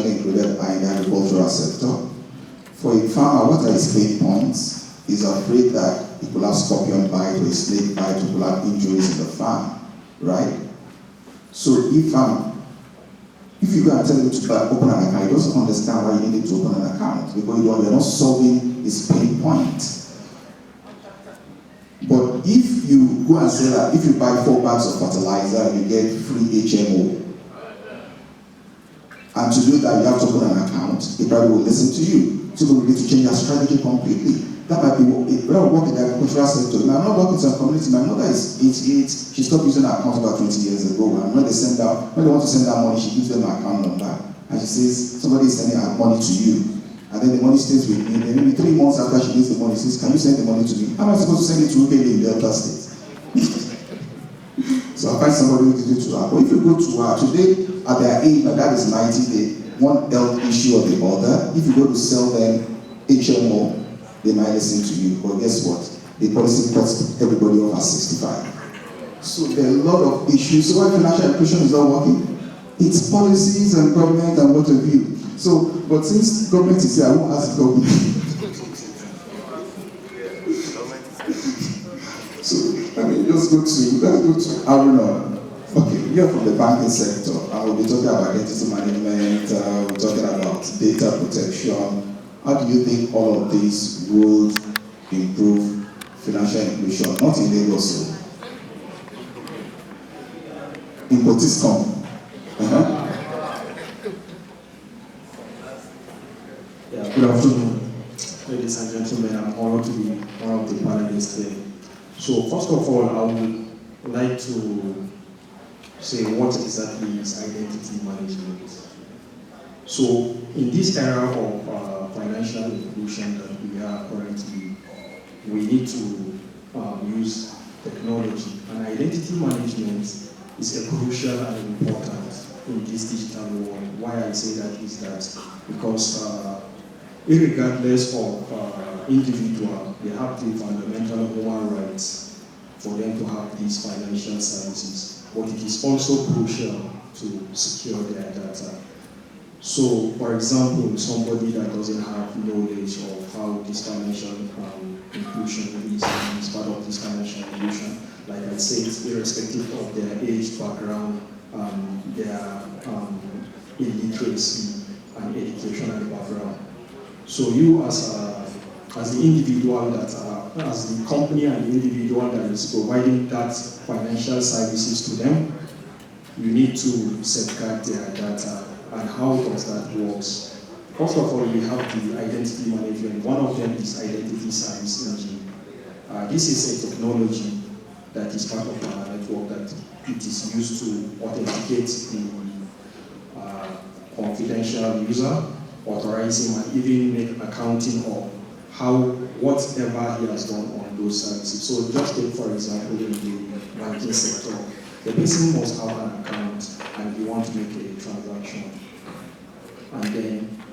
usually included are in the agricultural sector. For a farmer, what are his pain points? He's afraid that he could have scorpion bite or a snake bite, or could have injuries in the farm, right? So if you go and tell him to open an account, he doesn't understand why you need to open an account, because you're not solving his pain point. But if you go and say that if you buy 4 bags of fertilizer, you get free HMO, and to do that, you have to open an account, he probably will listen to you. So we need to change our strategy completely. That might be when I work in the agricultural sector. Now, I'm not working in some community. My mother is 88. She stopped using her account about 20 years ago. And when they want to send out money, she gives them her account number. And she says, somebody is sending her money to you. And then the money stays with me. Then maybe 3 months after she gets the money, she says, can you send the money to me? How am I supposed to send it to Ukele in Delta State? So I find somebody who gives it to her. But if you go to her today, at their age, my dad is 90, they one health issue or the other. If you go to sell them HMO, they might listen to you. But guess what? The policy cuts everybody off at 65. So there are a lot of issues. So why financial inclusion is not working? It's policies and government and what have you. So, but since government is here, I won't ask government. So, I mean, let's go to Aruna. Okay, you're from the banking sector, and we'll be talking about identity management, we're talking about data protection. How do you think all of these would improve financial inclusion? Not in Lagos, in Potiscom. Yeah, good afternoon, ladies and gentlemen. I'm honored to be one of the panelists today. So, first of all, I would like to say what exactly is identity management. So, in this era of financial inclusion that we are currently, we need to use technology. And identity management is a crucial and important in this digital world. Why I say that is that because irregardless of individual, they have the fundamental human rights for them to have these financial services. But it is also crucial to secure their data. So, for example, somebody that doesn't have knowledge of how this financial inclusion is part of this financial inclusion, like I said, irrespective of their age, background, their illiteracy and educational background. So you as the individual as the company and the individual that is providing that financial services to them, you need to safeguard their data. And how does that work? First of all, we have the identity management. One of them is identity service engine. This is a technology that is part of our network that it is used to authenticate the confidential user, authorize him, and even make accounting of whatever he has done on those services. So just take, for example, in the banking sector, the person must have an account and you want to make a transaction. And then,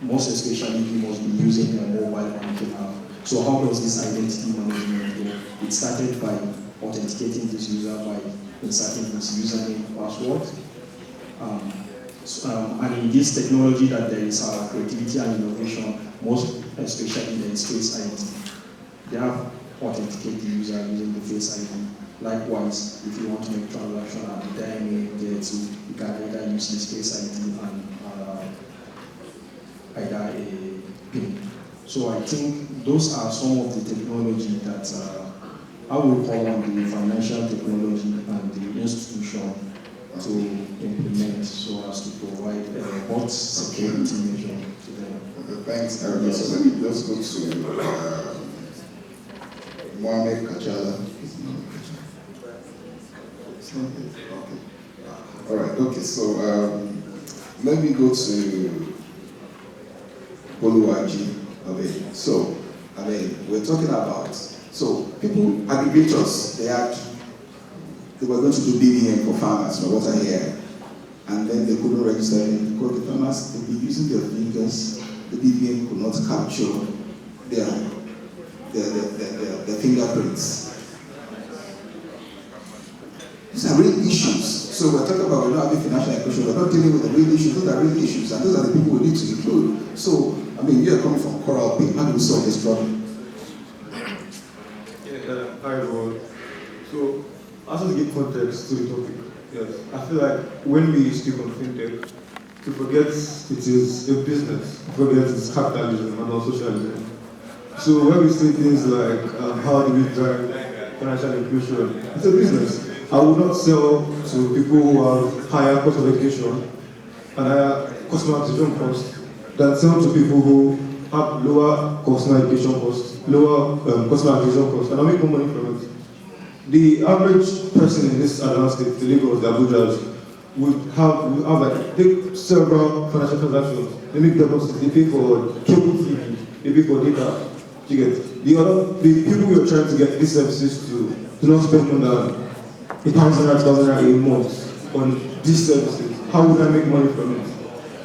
most especially, he must be using a mobile banking app. So how does this identity management go? It started by authenticating this user by inserting his username, password. And in this technology that there is creativity and innovation, most especially there is Face ID. They have authenticated the user using the Face ID. Likewise, if you want to make transaction at the diamond there too, you can either use this Face ID and either a PIN. So I think those are some of the technology that I would call on the financial technology and the institution to implement so as to provide what security measure to them. Thanks, Eric. So let me just go to Mohamed Kachala. Okay. All right. Okay. So let me go to Oluwaji. Okay. So we're talking about people, aggregators. They were going to do BVN for farmers, from what I hear, and then they couldn't register it because the farmers they'd be using their fingers. The BVN could not capture their fingerprints. These are real issues. So we're talking about we're not having financial inclusion, we're not dealing with the real issues, those are real issues, and those are the people we need to include. So, I mean, you're coming from Coral Bay, how do we solve this problem? Hi everyone. So, also to give context to the topic, yes, I feel like when we speak on fintech, to forget it is a business, to forget it's capitalism and not socialism. So when we say things like how do we drive financial inclusion, it's a business. I would not sell to people who have higher cost of education and higher customer acquisition costs than sell to people who have lower customer education costs, lower customer acquisition costs, and I make more money from it. The average person in this advanced state, the Lagos, the Abujas, would have like take several financial transactions. They make deposits, they pay for cable TV, they pay for data. You get the people you're trying to get these services to do not spend more than 1,000 a month on these services. How would I make money from it?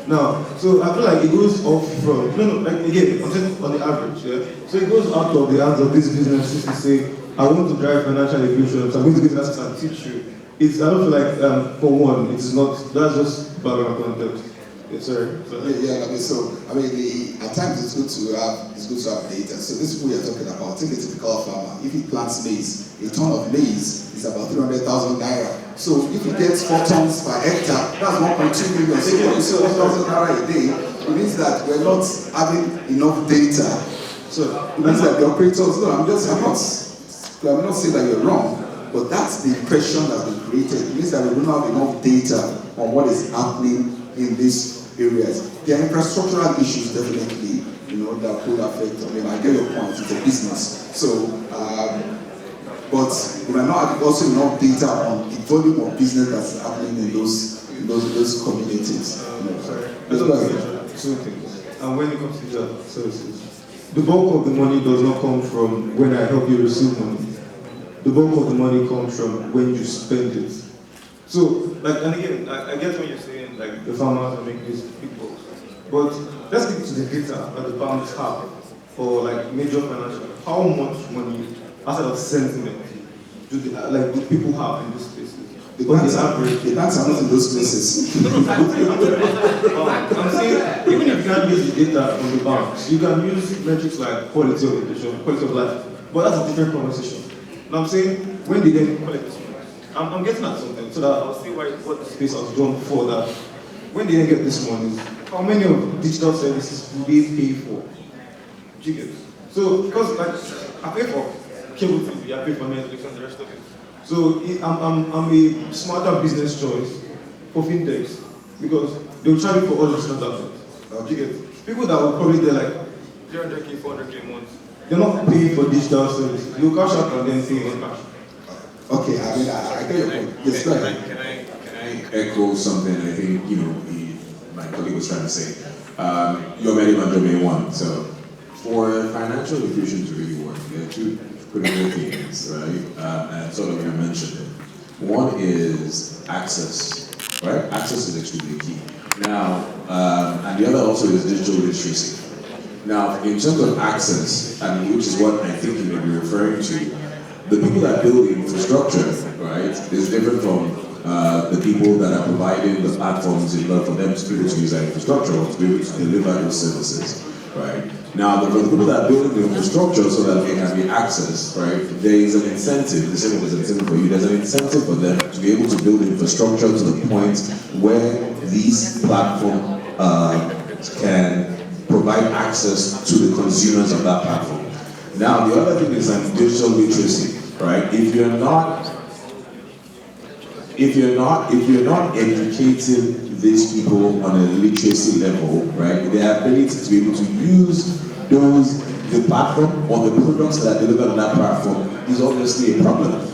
Now, so I feel like it goes off from like again, I'm saying on the average, yeah. So it goes out of the hands of these businesses to say, I want to drive financial inclusion, so I'm going to get access and teach you. I don't feel like for one, it's not. That's just background context. Sorry. At times it's good to have data. So this is what you're talking about. Take a typical farmer. If he plants maize, a ton of maize is about 300,000 naira. So if he gets 4 tons per hectare, that's 1.2 million. So when you say 1,000 naira a day, it means that we're not having enough data. So it means that the operators. I'm not saying that you're wrong. But that's the impression that's been created. It means that we don't have enough data on what is happening in these areas. There are infrastructural issues definitely, that could affect. I get your point, it's a business. So, but we are not having also enough data on the volume of business that's happening in those communities. Two things. And when it comes to digital services, the bulk of the money does not come from when I help you receive money. The bulk of the money comes from when you spend it. So, and again, I get what you're saying, like the farmers are making these big bucks. But let's get to the data that the farmers have for like major financial. How much money, outside of sentiment, do the people have in these places? The banks are not in those places. I'm saying, even if you can't use the data from the banks, you can use metrics like quality of education, quality of life. But that's a different conversation. Now I'm saying, when they then collect this money, I'm getting at something so that I'll see what the space I was drawn for that. When they then get this money, how many of digital services do they pay for? Do you get it? So, because I pay for cable TV, I pay for Netflix and the rest of it. So I'm a smarter business choice for fintechs because they'll charge you for all these transactions. Do you get it? People that will probably get like 300k, 400k a month. They're not paying for digital services. You cash out and then pay in cash. Okay, I get your point. Yes, go ahead. Can I echo something I think my colleague was trying to say? You're very much domain one. So for financial inclusion to really work, there are two critical things, right? And sort of you mentioned it. One is access, right? Access is extremely key. Now, and the other also is digital literacy. Now, in terms of access, which is what I think you may be referring to, the people that build the infrastructure, right, is different from the people that are providing the platforms in order for them to be able to use that infrastructure or to be able to deliver those services, right? Now, for the people that build the infrastructure so that they can be accessed, right, there is an incentive, the same way there's an incentive for you, there's an incentive for them to be able to build the infrastructure to the point where these platforms can provide access to the consumers of that platform. Now, the other thing is digital literacy, right? If you're not educating these people on a literacy level, right, their ability to be able to use the platform or the products that are delivered on that platform is obviously a problem.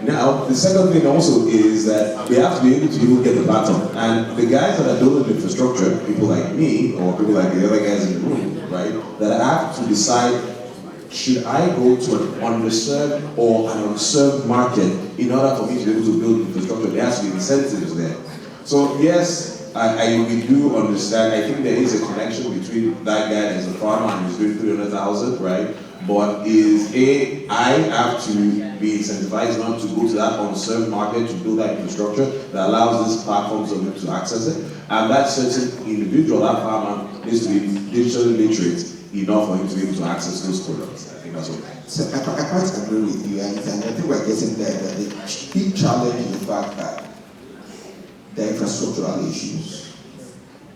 Now, the second thing also is that they have to be able to get the platform. And the guys that are building the infrastructure, people like me or people like the other guys in the room, right, that have to decide, should I go to an underserved or an unserved market in order for me to be able to build infrastructure? There has to be incentives there. So yes, we do understand. I think there is a connection between that guy as a farmer and he's doing 300,000, right? but I have to be incentivized not to go to that unserved market to build that infrastructure that allows these platforms of them to access it. And that certain individual, that farmer, needs to be digitally literate enough for him to be able to access those products. I think that's what. So I quite agree with you, and I think we're getting there. That the big challenge is the fact that there are infrastructural issues.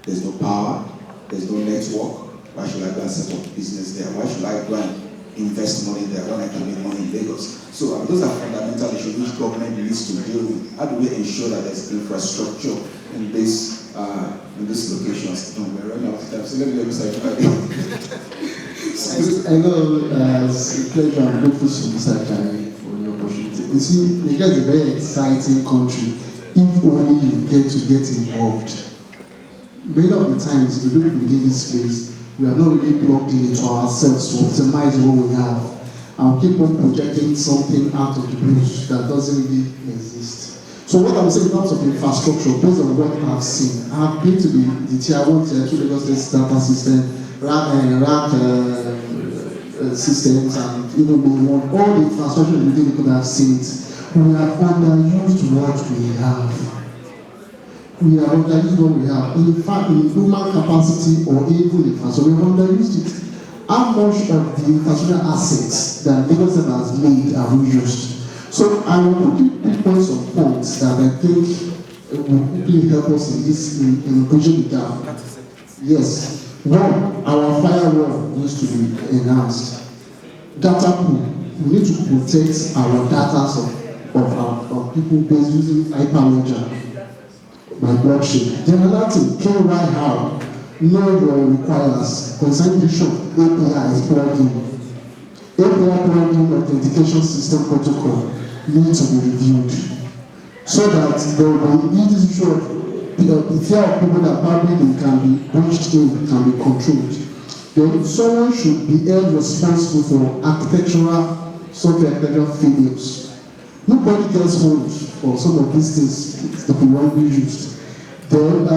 There's no power, there's no network. Why should I go and set up business there? Why should I go and invest money there when I can make money in Lagos? So those are fundamental issues which government needs to deal with. How do we ensure that there's infrastructure in these locations? No, we're running out of time, so let me start. I know it's a pleasure and grateful to Mr. Jai for the opportunity. You see, Nigeria is a very exciting country if only you get involved. Many of the times, if you look within this space, we are not really plugged into ourselves to optimize what we have. And keep on projecting something out of the blue that doesn't really exist. So what I'm saying in terms of infrastructure, based on what I've seen, I've been to the tier 1, tier 2 Lagos State data system, rack systems, and even all the infrastructure within the could have seen it. We have underused what we have. We have underused what we have. In fact, in human capacity or even infrastructure, we have underused it. How much of the infrastructure assets that Lagos has made are we used? So I will put points of points that I think will quickly help us in bridging the gap. Yes. One, our firewall needs to be enhanced. Data pool, we need to protect our data of people based using hyperledger by blockchain. Then another thing, KY how, know your requires, consolidation API is plugin. API plugin authentication system protocol needs to be reviewed so that there will be this issue of the fear of people that probably can be breached in, can be controlled. Then someone should be held responsible for software architectural failures. Nobody gets hold for some of these things to be wrongly used. Then